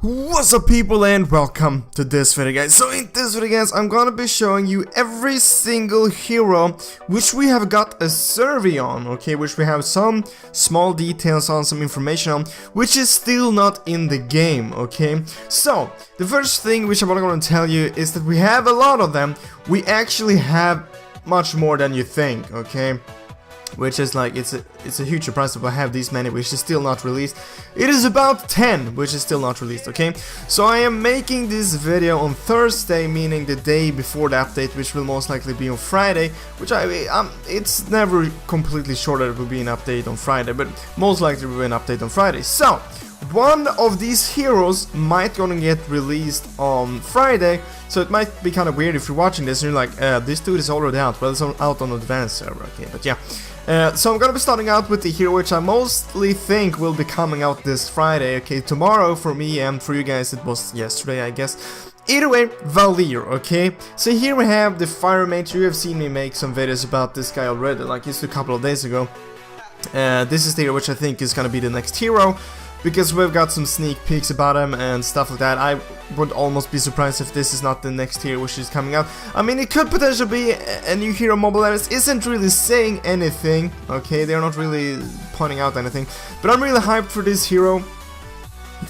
What's up people and welcome to this video guys. So in this video guys, I'm gonna be showing you every single hero which we have got a survey on, okay, which we have some small details on, some information on, which is still not in the game, okay. So the first thing which I'm gonna tell you is that we have a lot of them. We actually have much more than you think, okay. Which is like, it's a huge surprise that we have these many which is still not released. It is about 10 which is still not released, okay. So I am making this video on Thursday, meaning the day before the update, which will most likely be on Friday, which it's never completely sure that it will be an update on Friday, but most likely will be an update on Friday. So one of these heroes might gonna get released on Friday, so it might be kind of weird if you're watching this and you're like, this dude is already out. Well, it's out on the advanced server, okay, but yeah. So I'm gonna be starting out with the hero which I mostly think will be coming out this Friday, okay, tomorrow for me, and for you guys it was yesterday, I guess. Either way, Valier, okay? So here we have the Fire Mage. You have seen me make some videos about this guy already, like just a couple of days ago. This is the hero which I think is gonna be the next hero, because we've got some sneak peeks about him and stuff like that. I would almost be surprised if this is not the next hero which is coming out. I mean, it could potentially be a new hero. Mobile Legends isn't really saying anything, okay? They're not really pointing out anything. But I'm really hyped for this hero.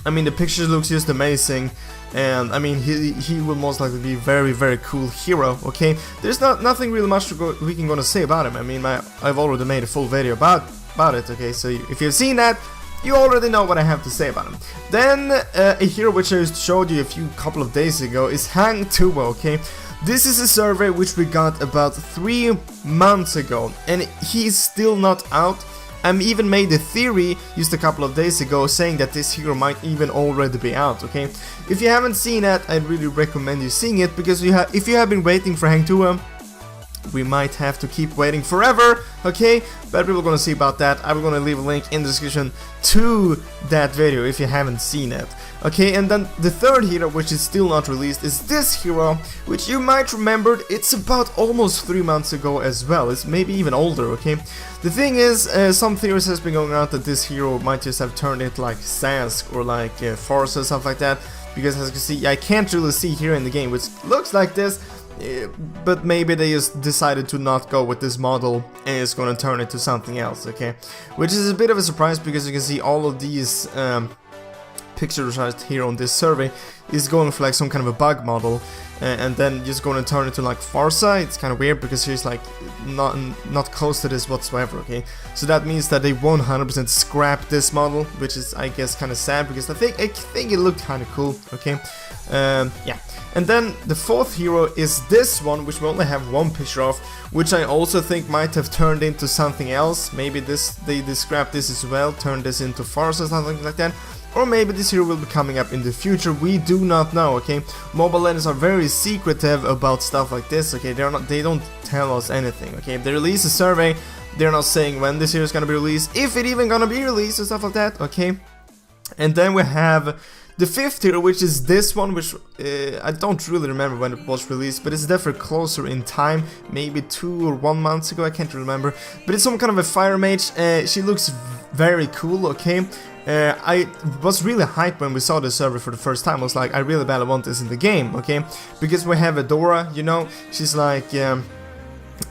I mean, the picture looks just amazing. And I mean, he will most likely be a very, very cool hero, okay? There's nothing really much we can gonna say about him. I mean, I've already made a full video about it, okay? So if you've seen that, you already know what I have to say about him. Then a hero which I showed you a couple of days ago is Hang Tuo, okay? This is a survey which we got about 3 months ago, and he's still not out. I even made a theory just a couple of days ago saying that this hero might even already be out, okay? If you haven't seen that, I'd really recommend you seeing it, because if you have been waiting for Hang Tuo, we might have to keep waiting forever, okay? But we're gonna see about that. I'm gonna leave a link in the description to that video if you haven't seen it, okay? And then the third hero which is still not released is this hero, which you might remember. It's about almost 3 months ago as well. It's maybe even older, okay? The thing is, some theories has been going out that this hero might just have turned it like Sask or like Force or stuff like that, because as you can see, I can't really see here in the game, which looks like this. But maybe they just decided to not go with this model and it's gonna turn it to something else, okay? Which is a bit of a surprise, because you can see all of these pictures right here on this survey is going for like some kind of a bug model, and then just gonna turn it to like Farsa. It's kind of weird because he's like not close to this whatsoever, okay? So that means that they 100% scrap this model, which is, I guess, kind of sad, because I think it looked kind of cool, okay? Yeah. And then the fourth hero is this one, which we only have one picture of, which I also think might have turned into something else. Maybe they scrapped this as well, turned this into Farce or something like that. Or maybe this hero will be coming up in the future. We do not know, okay? Mobile Legends are very secretive about stuff like this, okay? They don't tell us anything, okay? If they release a survey, they're not saying when this hero is gonna be released, if it even gonna be released and stuff like that, okay? And then we have the fifth hero, which is this one, which I don't really remember when it was released, but it's definitely closer in time, maybe 2 or 1 month ago, I can't remember. But it's some kind of a Fire Mage. She looks very cool, okay? I was really hyped when we saw the server for the first time. I was like, I really badly want this in the game, okay? Because we have Adora, you know, she's like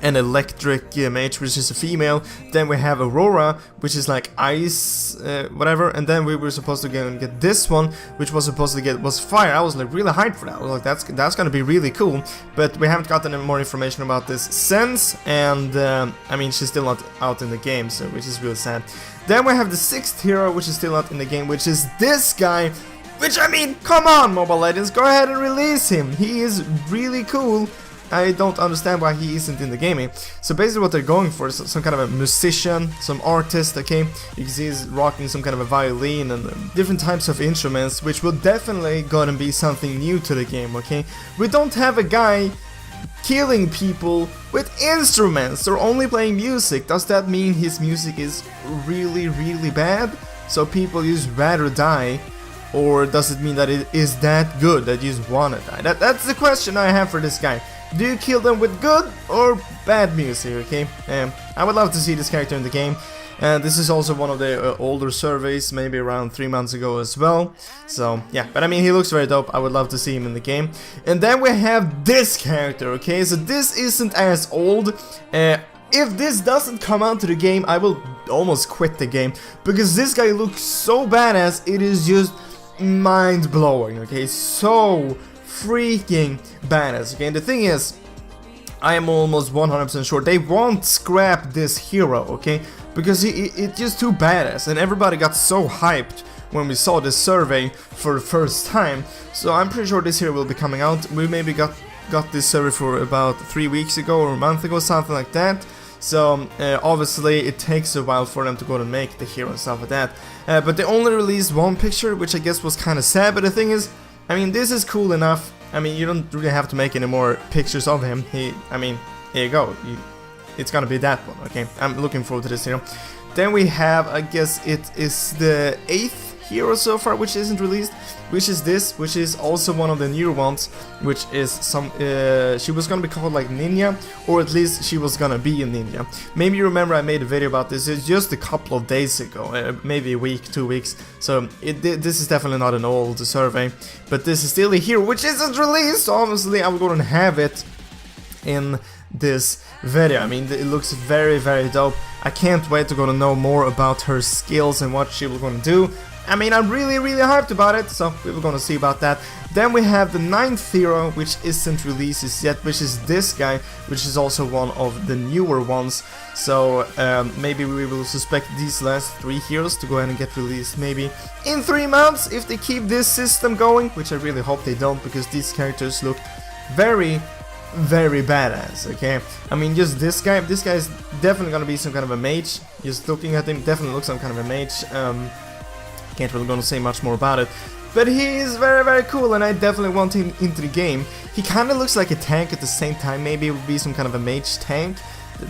an electric mage, which is a female. Then we have Aurora, which is like ice, whatever. And then we were supposed to get this one, which was supposed to get was fire. I was like really hyped for that. I was like, that's gonna be really cool. But we haven't gotten any more information about this since, and I mean, she's still not out in the game, so which is really sad. Then we have the sixth hero, which is still not in the game, which is this guy. Which, I mean, come on, Mobile Legends, go ahead and release him. He is really cool. I don't understand why he isn't in the gaming. So basically what they're going for is some kind of a musician, some artist, okay? You can see he's rocking some kind of a violin and different types of instruments, which will definitely gonna be something new to the game, okay? We don't have a guy killing people with instruments or only playing music. Does that mean his music is really, really bad? So people just rather die? Or does it mean that it is that good that you just wanna die? That's the question I have for this guy. Do you kill them with good or bad music, okay? I would love to see this character in the game. And this is also one of the older surveys, maybe around 3 months ago as well. So yeah, but I mean, he looks very dope. I would love to see him in the game. And then we have this character, okay? So this isn't as old. If this doesn't come out to the game, I will almost quit the game, because this guy looks so badass. It is just mind-blowing, okay? So freaking badass, okay? And the thing is, I am almost 100% sure they won't scrap this hero, okay? Because it's just too badass, and everybody got so hyped when we saw this survey for the first time. So I'm pretty sure this hero will be coming out. We maybe got this survey for about 3 weeks ago or a month ago, something like that. So obviously it takes a while for them to go and make the hero and stuff like that. But they only released one picture, which I guess was kind of sad. But the thing is, I mean, this is cool enough. I mean, you don't really have to make any more pictures of him. I mean, here you go. It's gonna be that one, okay? I'm looking forward to this hero. Then we have, I guess it is the 8th hero so far, which isn't released, which is this, which is also one of the newer ones, which is some, she was gonna be called like Ninja, or at least she was gonna be a Ninja. Maybe you remember I made a video about this, it's just a couple of days ago, maybe a week, 2 weeks, so this is definitely not an old survey, but this is still a hero, which isn't released, so obviously I'm gonna have it in this video. I mean, it looks very, very dope. I can't wait to go to know more about her skills and what she was gonna do. I mean, I'm really, really hyped about it, so we were gonna see about that. Then we have the 9th hero, which isn't released yet, which is this guy, which is also one of the newer ones. So maybe we will suspect these last 3 heroes to go ahead and get released maybe in 3 months if they keep this system going, which I really hope they don't, because these characters look very, very badass, okay? I mean, just this guy is definitely gonna be some kind of a mage. Just looking at him, definitely looks some kind of a mage. Can't really gonna say much more about it, but he is very, very cool, and I definitely want him into the game. He kind of looks like a tank at the same time. Maybe it would be some kind of a mage tank.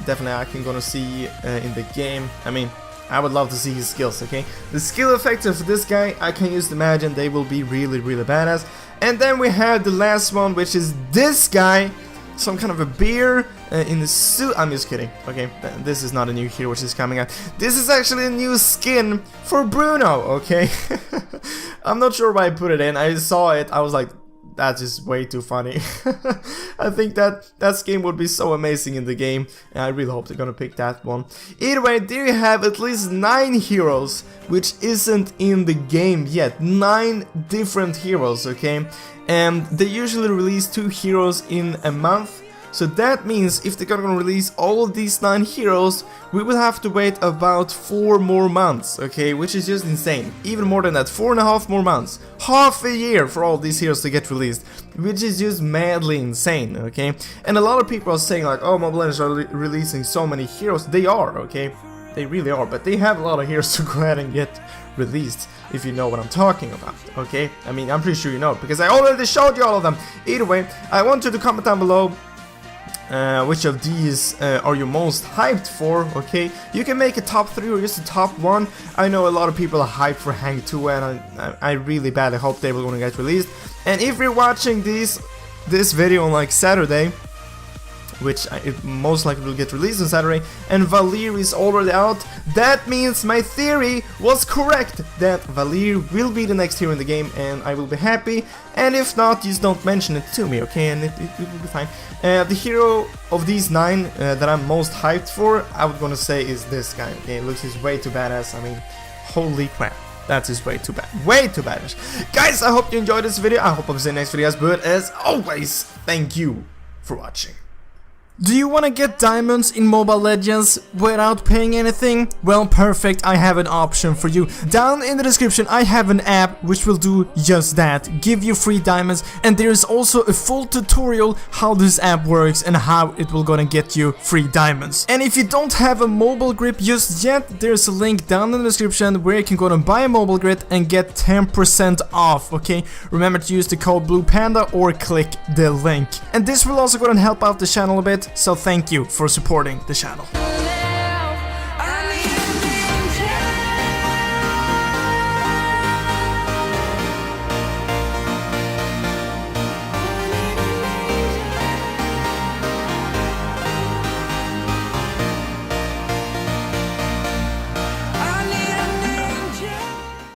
Definitely I can gonna see in the game. I mean, I would love to see his skills, okay? The skill effects of this guy, I can just imagine they will be really, really badass. And then we have the last one, which is this guy. Some kind of a bear in the suit. I'm just kidding. Okay, this is not a new hero which is coming out. This is actually a new skin for Bruno, okay? I'm not sure why I put it in. I saw it, I was like, that's just way too funny. I think that skin would be so amazing in the game, and I really hope they're gonna pick that one. Either way, there you have at least 9 heroes which isn't in the game yet. 9 different heroes, okay? And they usually release 2 heroes in a month. So that means if they're gonna release all of these 9 heroes, we will have to wait about 4 more months, okay? Which is just insane. Even more than that, 4.5 more months. Half a year for all these heroes to get released, which is just madly insane, okay? And a lot of people are saying like, oh, Mobile Legends are releasing so many heroes. They are, okay? They really are, but they have a lot of heroes to go ahead and get released, if you know what I'm talking about, okay? I mean, I'm pretty sure you know, because I already showed you all of them. Either way, I want you to comment down below which of these are you most hyped for, okay? You can make a top 3 or just a top 1. I know a lot of people are hyped for Hang 2, and I really badly hope they will gonna get released. And if you're watching this video on like Saturday, which it most likely will get released on Saturday, and Valeer is already out, that means my theory was correct, that Valeer will be the next hero in the game, and I will be happy. And if not, just don't mention it to me, okay, and it will be fine. The hero of these 9 that I'm most hyped for, I was gonna say, is this guy, okay? It looks just way too badass. I mean, holy crap. That is way too bad. Way too badish. Guys, I hope you enjoyed this video. I hope I'll see you in the next videos, but as always, thank you for watching. Do you want to get diamonds in Mobile Legends without paying anything? Well, perfect, I have an option for you. Down in the description I have an app which will do just that, give you free diamonds, and there is also a full tutorial how this app works and how it will gonna get you free diamonds. And if you don't have a mobile grip just yet, there's a link down in the description where you can go and buy a mobile grip and get 10% off, okay? Remember to use the code BluePanda or click the link. And this will also go and help out the channel a bit. So thank you for supporting the channel.